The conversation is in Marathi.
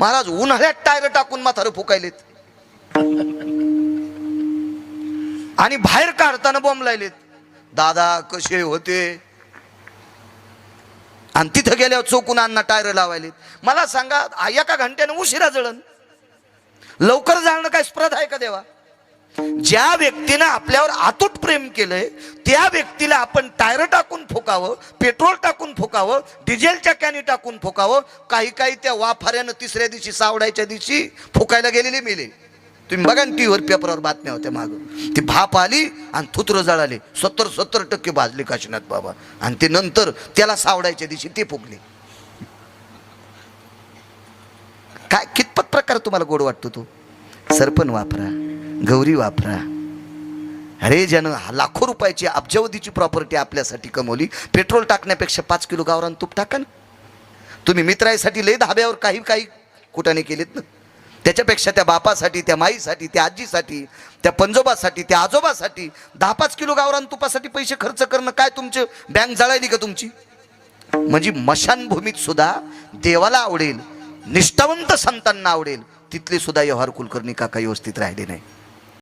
महाराज उन्हाळ्यात टायर टाकून म्हातारं फुकायलेत आणि बाहेर काढताना बॉम्ब लायलेत, दादा कसे होते. आणि तिथं गेल्यावर चोकून अण्णा टायर लावायलेत. मला सांगा एका घंट्यानं उशिरा जळण, लवकर जाणं काय स्पर्धा आहे का देवा? ज्या व्यक्तीनं आपल्यावर अतूट प्रेम केलंय त्या व्यक्तीला आपण टायर टाकून फुकावं, पेट्रोल टाकून फुकावं, डिझेलच्या कॅनी टाकून फुकावं. काही काही त्या वाफाऱ्यानं तिसऱ्या दिवशी सावडायच्या दिवशी फुकायला गेलेले मेले. तुम्ही बघा ना टीव्हीवर पेपरवर बातम्या होत्या माग, ती भाप आली आणि थुत्र जळाले, 70% भाजले काशीनाथ बाबा. आणि ते नंतर त्याला सावडायच्या दिवशी ते फुकले. काय कितपत प्रकार तुम्हाला गोड वाटतो तो? सरपण वापरा, गौरी वापरा. अरे ज्यानं लाखो रुपयाची अब्जावधीची प्रॉपर्टी आपल्यासाठी कमवली, पेट्रोल टाकण्यापेक्षा 5 किलो गावरान तूप टाका ना. तुम्ही मित्रासाठी लय धाब्यावर काही काही कुठाने केलेत ना, त्याच्यापेक्षा त्या बापासाठी, त्या माईसाठी, त्या आजीसाठी, त्या पंजोबासाठी, त्या आजोबासाठी 10-5 किलो गावरान तुपासाठी पैसे खर्च करणं काय तुमची बँक जळाली का तुमची? म्हणजे मशानभूमीत सुद्धा देवाला आवडेल, निष्ठावंत संतांना आवडेल, तिथले सुद्धा व्यवहार कुलकर्णी काका व्यवस्थित राहिले नाही.